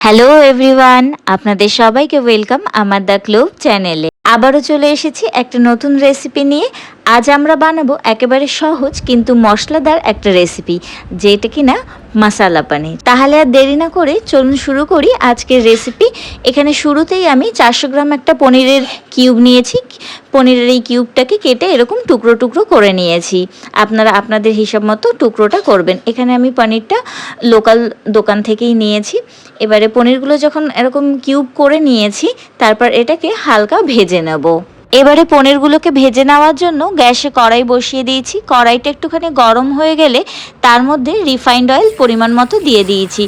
Hello everyone, আপনাদের সবাইকে welcome আমার দ্য ক্লোভ চ্যানেলে। আবারও চলে এসেছি একটা নতুন রেসিপি নিয়ে। আজ আমরা বানাবো একেবারে সহজ কিন্তু মশলাদার একটা রেসিপি, যেটা কিনা মশালা পনির। তাহলে আর দেরি না করে চলুন শুরু করি আজকের রেসিপি। এখানে শুরুতেই আমি 400 গ্রাম একটা পনিরের কিউব নিয়েছি। পনিরের এই কিউবটাকে কেটে এরকম টুকরো টুকরো করে নিয়েছি। আপনারা আপনাদের হিসাব মতো টুকরোটা করবেন। এখানে আমি পনিরটা লোকাল দোকান থেকেই নিয়েছি। এবারে পনিরগুলো যখন এরকম কিউব করে নিয়েছি, তারপর এটাকে হালকা ভেজে নেব। এবারে পনিরগুলোকে ভেজে নেওয়ার জন্য গ্যাসে কড়াই বসিয়ে দিয়েছি। কড়াইটা একটুখানি গরম হয়ে গেলে তার মধ্যে রিফাইন্ড অয়েল পরিমাণ মতো দিয়ে দিয়েছি।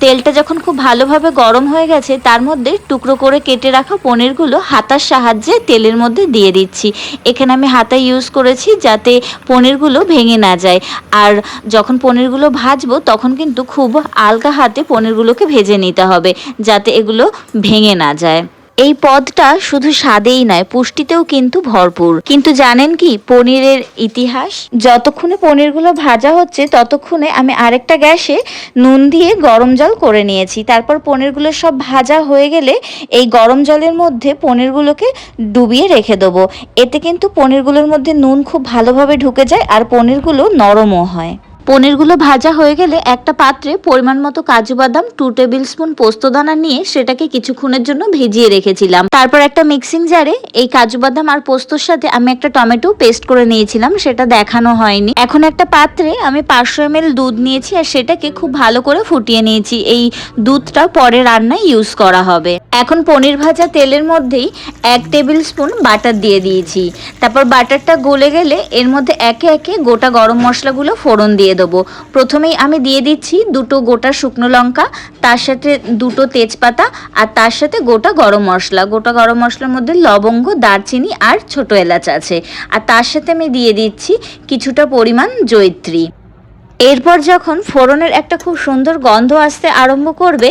তেলটা যখন খুব ভালোভাবে গরম হয়ে গেছে, তার মধ্যে টুকরো করে কেটে রাখা পনিরগুলো হাতার সাহায্যে তেলের মধ্যে দিয়ে দিচ্ছি। এখানে আমি হাতা ইউজ করেছি যাতে পনিরগুলো ভেঙে না যায়। আর যখন পনিরগুলো ভাজবো তখন কিন্তু খুব আলগা হাতে পনিরগুলোকে ভেজে নিতে হবে, যাতে এগুলো ভেঙে না যায়। এই পদটা শুধু স্বাদেই নয়, পুষ্টিতেও কিন্তু ভরপুর। কিন্তু জানেন কি পনিরের ইতিহাস? যতক্ষণে পনিরগুলো ভাজা হচ্ছে ততক্ষণে আমি আরেকটা গ্যাসে নুন দিয়ে গরম জল করে নিয়েছি। তারপর পনিরগুলো সব ভাজা হয়ে গেলে এই গরম জলের মধ্যে পনিরগুলোকে ডুবিয়ে রেখে দেবো। এতে কিন্তু পনিরগুলোর মধ্যে নুন খুব ভালোভাবে ঢুকে যায় আর পনিরগুলো নরমও হয়। পনিরগুলো ভাজা হয়ে গেলে একটা পাত্রে পরিমাণ মতো কাজু বাদাম, 2 টেবিল স্পুন পোস্তদানা নিয়ে সেটাকে কিছুক্ষণের জন্য ভিজিয়ে রেখেছিলাম। তারপর একটা মিক্সিং জারে এই কাজু বাদাম আর পোস্তর সাথে আমি একটা টমেটো পেস্ট করে নিয়েছিলাম, সেটা দেখানো হয়নি। এখন একটা পাত্রে আমি 500 ml দুধ নিয়েছি আর সেটাকে খুব ভালো করে ফুটিয়ে নিয়েছি। এই দুধটা পরে রান্নায় ইউজ করা হবে। এখন পনির ভাজা তেলের মধ্যেই 1 টেবিল স্পুন বাটার দিয়ে দিয়েছি। তারপর বাটারটা গলে গেলে এর মধ্যে একে একে গোটা গরম মশলাগুলো ফোড়ন দিয়ে দেবো। প্রথমেই আমি দিয়ে দিচ্ছি 2টো গোটা শুকনো লঙ্কা, তার সাথে 2টো তেজপাতা আর তার সাথে গোটা গরম মশলা। গোটা গরম মশলার মধ্যে লবঙ্গ, দারচিনি আর ছোট এলাচ আছে। আর তার সাথে আমি দিয়ে দিচ্ছি কিছুটা পরিমাণ জয়িত্রী। এরপর যখন ফোড়নের একটা খুব সুন্দর গন্ধ আসতে আরম্ভ করবে,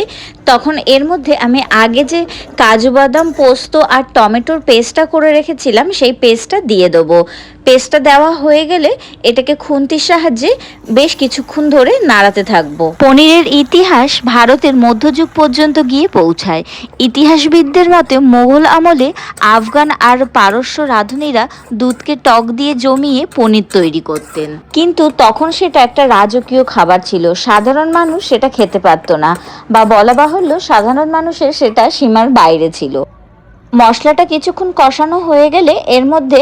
তখন এর মধ্যে আমি আগে যে কাজু বাদাম, পোস্ত আর টমেটোর পেস্টটা করে রেখেছিলাম সেই পেস্টটা দিয়ে দেবো। পেস্টটা দেওয়া হয়ে গেলে এটাকে খুন্তির সাহায্যে বেশ কিছুক্ষণ ধরে নাড়াতে থাকবো। পনিরের ইতিহাস ভারতের মধ্যযুগ পর্যন্ত গিয়ে পৌঁছায়। ইতিহাসবিদদের মতে মোগল আমলে আফগান আর পারস্য রাঁধুনিরা দুধকে টক দিয়ে জমিয়ে পনির তৈরি করতেন, কিন্তু তখন সেটা একটা রাজকীয় খাবার ছিল। সাধারণ মানুষ সেটা খেতে পারত না, বা বলা বাহুল্য সাধারণ মানুষের সেটা সীমার বাইরে ছিল। মশলাটা কিছুক্ষণ কষানো হয়ে গেলে এর মধ্যে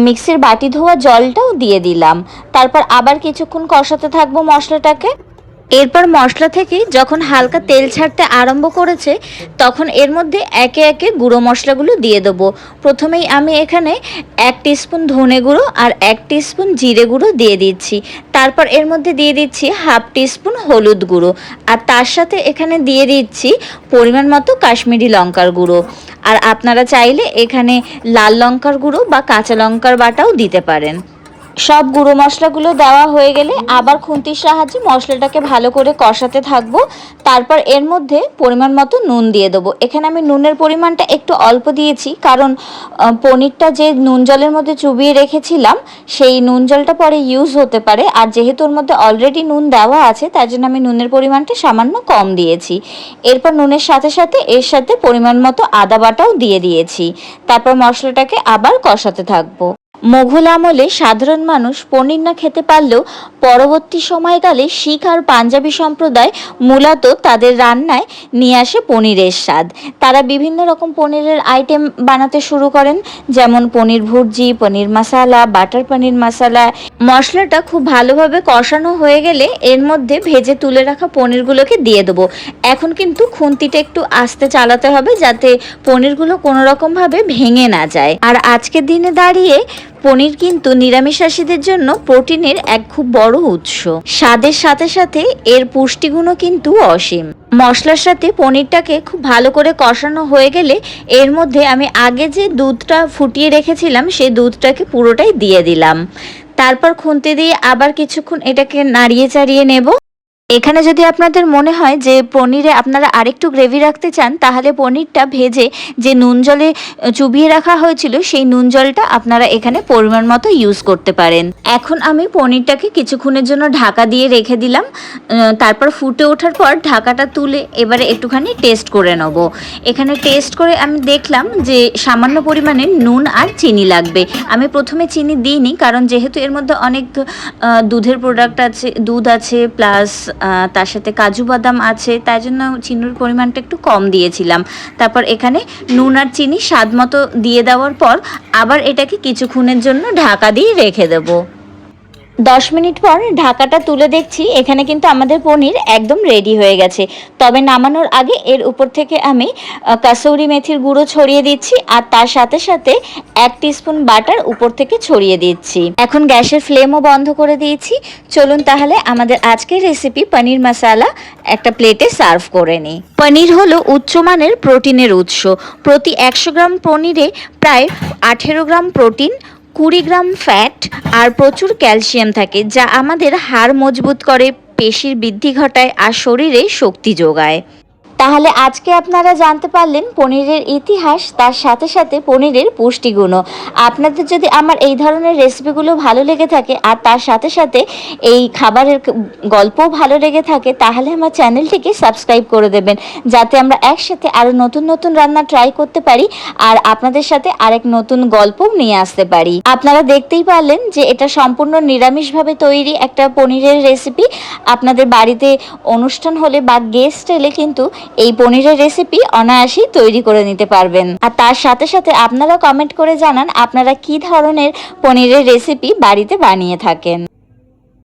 মিক্সির বাটি ধোয়া জলটাও দিয়ে দিলাম। তারপর আবার কিছুক্ষণ কষাতে থাকবো মশলাটাকে। এরপর মশলা থেকে যখন হালকা তেল ছাড়তে আরম্ভ করেছে, তখন এর মধ্যে একে একে গুঁড়ো মশলাগুলো দিয়ে দেবো। প্রথমেই আমি এখানে 1 টিস্পুন ধনে গুঁড়ো আর 1 টিস্পুন জিরে গুঁড়ো দিয়ে দিচ্ছি। তারপর এর মধ্যে দিয়ে দিচ্ছি 1/2 টিস্পুন হলুদ গুঁড়ো, আর তার সাথে এখানে দিয়ে দিচ্ছি পরিমাণ মতো কাশ্মীরি লঙ্কার গুঁড়ো। আর আপনারা চাইলে এখানে লাল লঙ্কার গুঁড়ো বা কাঁচা লঙ্কার বাটাও দিতে পারেন। সব গুঁড়ো মশলাগুলো দেওয়া হয়ে গেলে আবার খুন্তির সাহায্যে মশলাটাকে ভালো করে কষাতে থাকবো। তারপর এর মধ্যে পরিমাণ মতো নুন দিয়ে দেবো। এখানে আমি নুনের পরিমাণটা একটু অল্প দিয়েছি, কারণ পনিরটা যে নুন জলের মধ্যে চুবিয়ে রেখেছিলাম সেই নুন জলটা পরে ইউজ হতে পারে। আর যেহেতু ওর মধ্যে অলরেডি নুন দেওয়া আছে, তার জন্য আমি নুনের পরিমাণটা সামান্য কম দিয়েছি। এরপর নুনের সাথে সাথে এর সাথে পরিমাণ মতো আদা বাটাও দিয়ে দিয়েছি। তারপর মশলাটাকে আবার কষাতে থাকবো। মোঘল আমলে সাধারণ মানুষ পনির না খেতে পারলেও পরবর্তী সময়কালে শিখ আর পাঞ্জাবি সম্প্রদায় মূলত তাদের রান্নায় নিয়ে আসে পনিরের স্বাদ। তারা বিভিন্ন রকম পনিরের আইটেম বানাতে শুরু করেন, যেমন পনির ভুর্জি, পনির মশালা, বাটার পনির মশালা। মশলাটা খুব ভালোভাবে কষানো হয়ে গেলে এর মধ্যে ভেজে তুলে রাখা পনিরগুলোকে দিয়ে দেবো। এখন কিন্তু খুন্তিটা একটু আস্তে চালাতে হবে, যাতে পনিরগুলো কোনো রকমভাবে ভেঙে না যায়। আর আজকের দিনে দাঁড়িয়ে পনির কিন্তু নিরামিষাশীদের জন্য প্রোটিনের এক খুব বড় উৎস। স্বাদের সাথে সাথে এর পুষ্টিগুণও কিন্তু অসীম। মশলার সাথে পনিরটাকে খুব ভালো করে কষানো হয়ে গেলে এর মধ্যে আমি আগে যে দুধটা ফুটিয়ে রেখেছিলাম সেই দুধটাকে পুরোটাই দিয়ে দিলাম। তারপর খুন্তি দিয়ে আবার কিছুক্ষণ এটাকে নাড়িয়ে চাড়িয়ে নেব। এখানে যদি আপনাদের মনে হয় যে পনিরে আপনারা আরেকটু গ্রেভি রাখতে চান, তাহলে পনিরটা ভেজে যে নুন জলে চুবিয়ে রাখা হয়েছিল সেই নুন জলটা আপনারা এখানে পরিমাণ মতো ইউজ করতে পারেন। এখন আমি পনিরটাকে কিছুক্ষণের জন্য ঢাকা দিয়ে রেখে দিলাম। তারপর ফুটে ওঠার পর ঢাকাটা তুলে এবারে একটুখানি টেস্ট করে নেব। এখানে টেস্ট করে আমি দেখলাম যে সামান্য পরিমাণে নুন আর চিনি লাগবে। আমি প্রথমে চিনি দিইনি, কারণ যেহেতু এর মধ্যে অনেক দুধের প্রোডাক্ট আছে, দুধ আছে, প্লাস তার সাথে কাজু বাদাম আছে, তাই জন্য চিনির পরিমাণটা একটু কম দিয়েছিলাম। তারপর এখানে নুন আর চিনি স্বাদ মতো দিয়ে দেওয়ার পর আবার এটাকে কিছুক্ষণের জন্য ঢাকা দিয়ে রেখে দেবো। 10 মিনিট পর ঢাকাটা তুলে দেখছি এখানে কিন্তু আমাদের পনির একদম রেডি হয়ে গেছে। তবে নামানোর আগে এর উপর থেকে আমি কাসৌরি মেথির গুঁড়ো ছড়িয়ে দিচ্ছি, আর তার সাথে সাথে 1 টিস্পুন বাটার উপর থেকে ছড়িয়ে দিচ্ছি। এখন গ্যাসের ফ্লেমও বন্ধ করে দিয়েছি। চলুন তাহলে আমাদের আজকের রেসিপি পনির মশালা একটা প্লেটে সার্ভ করে নিই। পনির হলো উচ্চমানের প্রোটিনের উৎস। প্রতি 100 গ্রাম পনিরে প্রায় 18 গ্রাম প্রোটিন, 20 গ্রাম ফ্যাট আর প্রচুর ক্যালসিয়াম থাকে, যা আমাদের হাড় মজবুত করে, পেশির বৃদ্ধি ঘটায় আর শরীরে শক্তি যোগায়। তাহলে আজকে আপনারা জানতে পারলেন পনিরের ইতিহাস, তার সাথে সাথে পনিরের পুষ্টিগুণও। আপনাদের যদি আমার এই ধরনের রেসিপিগুলো ভালো লেগে থাকে আর তার সাথে সাথে এই খাবারের গল্পও ভালো লেগে থাকে, তাহলে আমার চ্যানেলটিকে সাবস্ক্রাইব করে দেবেন, যাতে আমরা একসাথে আরও নতুন নতুন রান্না ট্রাই করতে পারি আর আপনাদের সাথে আরেক নতুন গল্পও নিয়ে আসতে পারি। আপনারা দেখতেই পারলেন যে এটা সম্পূর্ণ নিরামিষভাবে তৈরি একটা পনিরের রেসিপি। আপনাদের বাড়িতে অনুষ্ঠান হলে বা গেস্ট এলে কিন্তু এই পনিরের রেসিপি অনায়াসেই তৈরি করে নিতে পারবেন। আর তার সাথে সাথে আপনারা কমেন্ট করে জানান আপনারা কি ধরনের পনিরের রেসিপি বাড়িতে বানিয়ে থাকেন।